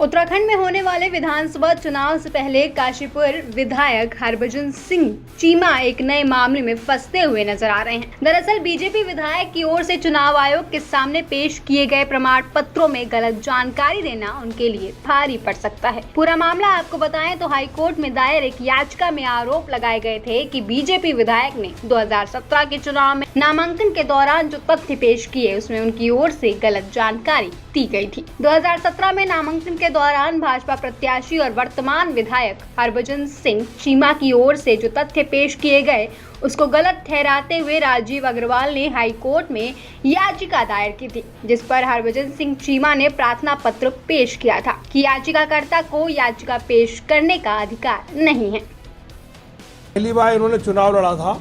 उत्तराखंड में होने वाले विधानसभा चुनाव से पहले काशीपुर विधायक हरभजन सिंह चीमा एक नए मामले में फंसते हुए नजर आ रहे हैं। दरअसल बीजेपी विधायक की ओर से चुनाव आयोग के सामने पेश किए गए प्रमाण पत्रों में गलत जानकारी देना उनके लिए भारी पड़ सकता है। पूरा मामला आपको बताएं तो हाईकोर्ट में दायर एक याचिका में आरोप लगाए गए थे कि बीजेपी विधायक ने 2017 के चुनाव में नामांकन के दौरान जो तथ्य पेश किए उसमें उनकी ओर से गलत जानकारी दी गई थी। 2017 में नामांकन के दौरान भाजपा प्रत्याशी और वर्तमान विधायक हरभजन सिंह चीमा की ओर से जो तथ्य पेश किए गए उसको गलत ठहराते हुए राजीव अग्रवाल ने हाई कोर्ट में याचिका दायर की थी, जिस पर हरभजन सिंह चीमा ने प्रार्थना पत्र पेश किया था कि याचिकाकर्ता को याचिका पेश करने का अधिकार नहीं है। पहली बार इन्होंने चुनाव लड़ा था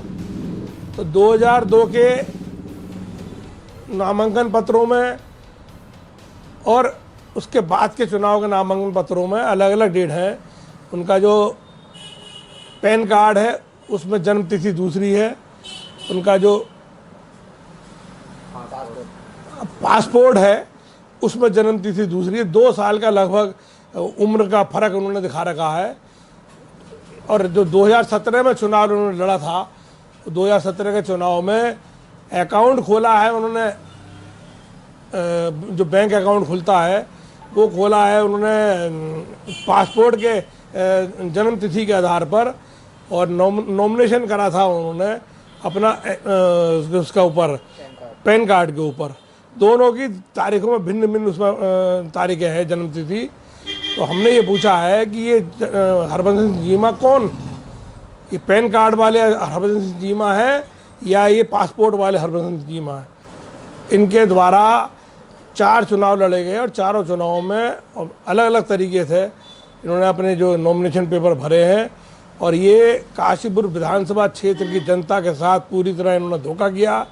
तो 2002 के नामांकन पत्रों में और उसके बाद के चुनाव के नामांकन पत्रों में अलग अलग डेट है। उनका जो पैन कार्ड है उसमें जन्म तिथि दूसरी है, उनका जो पासपोर्ट है उसमें जन्म तिथि दूसरी है। 2 साल का लगभग उम्र का फर्क उन्होंने दिखा रखा है। और जो 2017 में चुनाव उन्होंने लड़ा था, 2017 के चुनाव में अकाउंट खोला है उन्होंने, जो बैंक अकाउंट खुलता है वो खोला है उन्होंने पासपोर्ट के जन्म तिथि के आधार पर, और नॉमिनेशन करा था उन्होंने अपना उसका ऊपर पैन कार्ड के ऊपर। दोनों की तारीखों में भिन्न भिन्न उसमें तारीखें हैं जन्म तिथि। तो हमने ये पूछा है कि ये हरभजन सिंह चीमा कौन, ये पैन कार्ड वाले हरभजन सिंह चीमा है या ये पासपोर्ट वाले हरभजन सिंह चीमा है। इनके द्वारा 4 चुनाव लड़े गए और चारों चुनावों में अलग अलग तरीके से इन्होंने अपने जो नॉमिनेशन पेपर भरे हैं, और ये काशीपुर विधानसभा क्षेत्र की जनता के साथ पूरी तरह इन्होंने धोखा किया,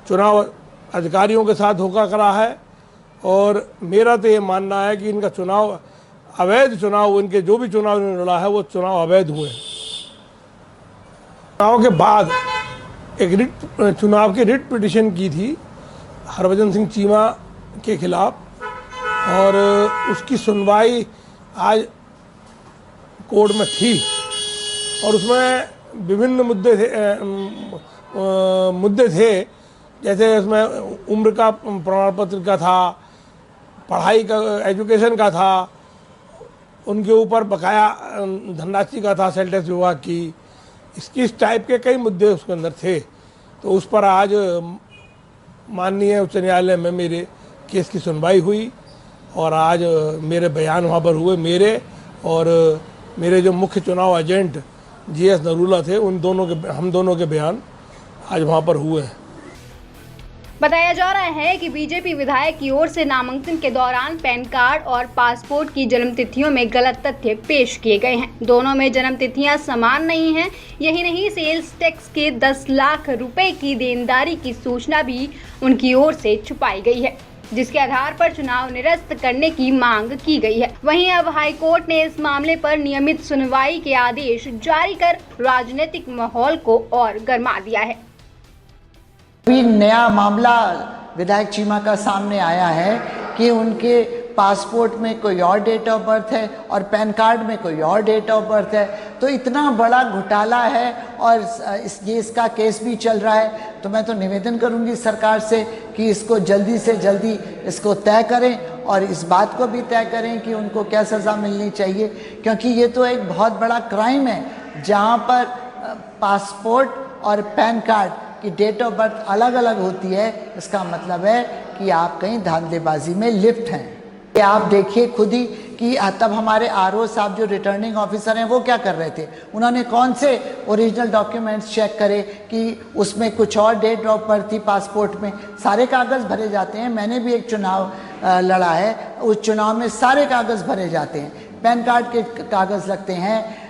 चुनाव अधिकारियों के साथ धोखा करा है। और मेरा तो ये मानना है कि इनका चुनाव अवैध चुनाव, इनके जो भी चुनाव इन्होंने लड़ा है वो चुनाव अवैध हुए। चुनाव के बाद एक चुनाव की रिट पिटिशन की थी हरभजन सिंह चीमा के खिलाफ, और उसकी सुनवाई आज कोर्ट में थी। और उसमें विभिन्न मुद्दे थे, जैसे उसमें उम्र का प्रमाण पत्र का था, पढ़ाई का, एजुकेशन का था, उनके ऊपर बकाया धनराशि का था सेल टैक्स विभाग की, इस टाइप के कई मुद्दे उसके अंदर थे। तो उस पर आज माननीय उच्च न्यायालय में मेरे केस की सुनवाई हुई, और आज मेरे बयान वहाँ पर हुए। मेरे और मेरे जो मुख्य चुनाव एजेंट GS नरूला थे, हम दोनों के बयान आज वहाँ पर हुए हैं। बताया जा रहा है कि बीजेपी विधायक की ओर से नामांकन के दौरान पैन कार्ड और पासपोर्ट की जन्म तिथियों में गलत तथ्य पेश किए गए हैं। दोनों में जन्म तिथियां समान नहीं हैं। यही नहीं, सेल्स टैक्स के 10 लाख रुपए की देनदारी की सूचना भी उनकी ओर से छुपाई गई है, जिसके आधार पर चुनाव निरस्त करने की मांग की गई है। वहीं अब हाईकोर्ट ने इस मामले पर नियमित सुनवाई के आदेश जारी कर राजनीतिक माहौल को और गर्मा दिया है। अभी नया मामला विधायक चीमा का सामने आया है कि उनके पासपोर्ट में कोई और डेट ऑफ बर्थ है और पैन कार्ड में कोई और डेट ऑफ बर्थ है। तो इतना बड़ा घोटाला है और इसका केस भी चल रहा है। तो मैं तो निवेदन करूंगी सरकार से कि इसको जल्दी से जल्दी इसको तय करें, और इस बात को भी तय करें कि उनको क्या सज़ा मिलनी चाहिए, क्योंकि ये तो एक बहुत बड़ा क्राइम है जहाँ पर पासपोर्ट और पैन कार्ड कि डेट ऑफ बर्थ अलग अलग होती है। इसका मतलब है कि आप कहीं धांधलेबाजी में लिप्त हैं। ये आप देखिए खुद ही कि तब हमारे RO साहब जो रिटर्निंग ऑफिसर हैं वो क्या कर रहे थे, उन्होंने कौन से ओरिजिनल डॉक्यूमेंट्स चेक करे कि उसमें कुछ और डेट ऑफ बर्थ थी पासपोर्ट में। सारे कागज़ भरे जाते हैं। मैंने भी एक चुनाव लड़ा है, उस चुनाव में सारे कागज़ भरे जाते हैं। पैन कार्ड के कागज़ लगते हैं,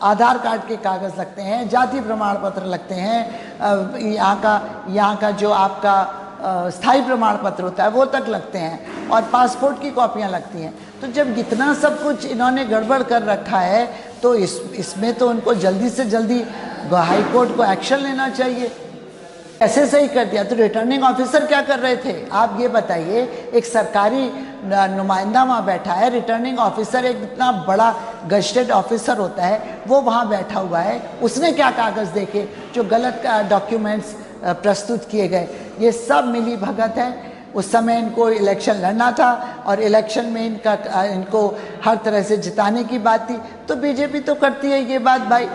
आधार कार्ड के कागज़ लगते हैं, जाति प्रमाण पत्र लगते हैं, यहाँ का जो आपका स्थायी प्रमाण पत्र होता है वो तक लगते हैं, और पासपोर्ट की कॉपियाँ लगती हैं। तो जब इतना सब कुछ इन्होंने गड़बड़ कर रखा है तो इसमें तो उनको जल्दी से जल्दी हाई कोर्ट को एक्शन लेना चाहिए। ऐसे सही कर दिया तो रिटर्निंग ऑफिसर क्या कर रहे थे आप ये बताइए। एक सरकारी नुमाइंदा वहाँ बैठा है, रिटर्निंग ऑफिसर एक इतना बड़ा गजटेड ऑफिसर होता है, वो वहाँ बैठा हुआ है, उसने क्या कागज़ देखे जो गलत डॉक्यूमेंट्स प्रस्तुत किए गए। ये सब मिली भगत है। उस समय इनको इलेक्शन लड़ना था और इलेक्शन में इनको हर तरह से जिताने की बात थी। तो बीजेपी तो करती है ये बात भाई,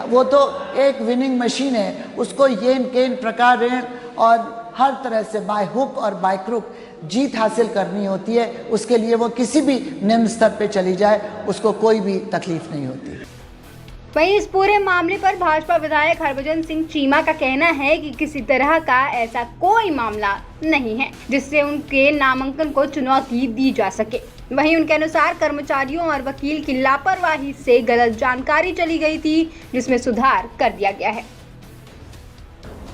वो तो एक विनिंग मशीन है, उसको ये इन प्रकार ऋण और हर तरह से बाय हुक और बाय क्रुक जीत हासिल करनी होती है। उसके लिए वो किसी भी निम्न स्तर पे चली जाए, उसको कोई भी तकलीफ नहीं होती। वहीं इस पूरे मामले पर भाजपा विधायक हरभजन सिंह चीमा का कहना है कि किसी तरह का ऐसा कोई मामला नहीं है जिससे उनके नामांकन को चुनौती दी जा सके। वहीं उनके अनुसार कर्मचारियों और वकील की लापरवाही से गलत जानकारी चली गई थी, जिसमें सुधार कर दिया गया है।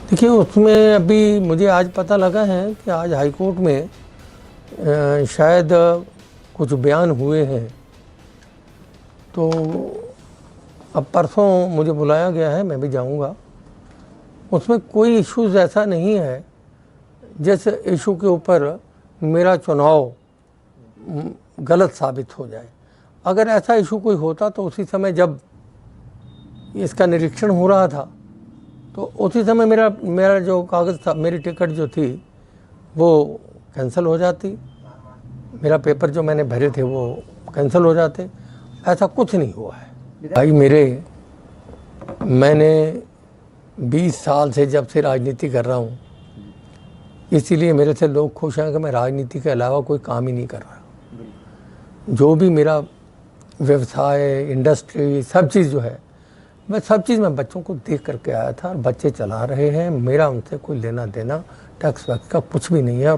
देखिए, उसमें अभी मुझे आज पता लगा है कि आज हाईकोर्ट में शायद कुछ बयान हुए हैं, तो अब परसों मुझे बुलाया गया है, मैं भी जाऊंगा। उसमें कोई इश्यूज़ ऐसा नहीं है जिस इशू के ऊपर मेरा चुनाव गलत साबित हो जाए। अगर ऐसा इशू कोई होता तो उसी समय जब इसका निरीक्षण हो रहा था तो उसी समय मेरा जो कागज़ था, मेरी टिकट जो थी वो कैंसिल हो जाती, मेरा पेपर जो मैंने भरे थे वो कैंसिल हो जाते। ऐसा कुछ नहीं हुआ है भाई। मैंने 20 साल से जब से राजनीति कर रहा हूँ, इसीलिए मेरे से लोग खुश हैं कि मैं राजनीति के अलावा कोई काम ही नहीं कर रहा। जो भी मेरा व्यवसाय, इंडस्ट्री, सब चीज़ जो है, मैं सब चीज़ मैं बच्चों को देख करके आया था और बच्चे चला रहे हैं। मेरा उनसे कोई लेना देना टैक्स वैक्स का कुछ भी नहीं है।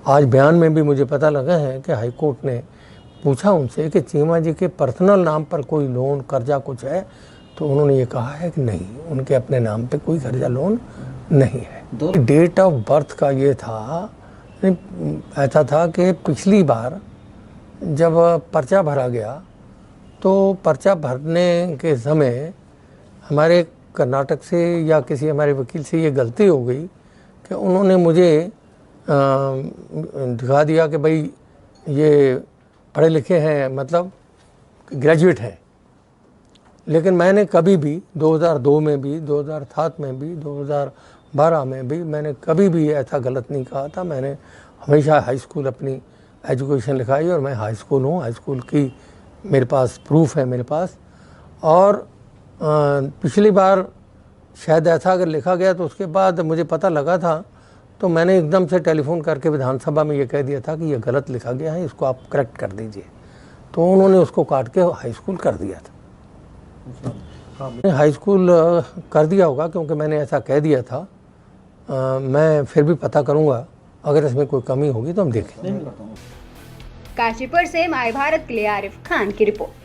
आज बयान में भी मुझे पता लगा है कि हाई कोर्ट ने पूछा उनसे कि चीमा जी के पर्सनल नाम पर कोई लोन कर्जा कुछ है, तो उन्होंने ये कहा है कि नहीं, उनके अपने नाम पे कोई कर्जा लोन नहीं है। डेट ऑफ बर्थ का ये था, ऐसा था कि पिछली बार जब पर्चा भरा गया तो पर्चा भरने के समय हमारे कर्नाटक से या किसी हमारे वकील से ये गलती हो गई कि उन्होंने मुझे दिखा दिया कि भाई ये पढ़े लिखे हैं, मतलब ग्रेजुएट हैं। लेकिन मैंने कभी भी 2002 में भी, 2007 में भी, 2012 में भी मैंने कभी भी ऐसा गलत नहीं कहा था। मैंने हमेशा हाई स्कूल अपनी एजुकेशन लिखाई और मैं हाई स्कूल हूँ, हाई स्कूल की मेरे पास प्रूफ है मेरे पास। और पिछली बार शायद ऐसा अगर लिखा गया तो उसके बाद मुझे पता लगा था, तो मैंने एकदम से टेलीफोन करके विधानसभा में ये कह दिया था कि ये गलत लिखा गया है, इसको आप करेक्ट कर दीजिए। तो उन्होंने उसको काट के हाई स्कूल कर दिया था। हाई स्कूल कर दिया होगा क्योंकि मैंने ऐसा कह दिया था। मैं फिर भी पता करूँगा, अगर इसमें कोई कमी होगी तो हम देखेंगे। काशीपुर से माय भारत के लिए आरिफ खान की रिपोर्ट।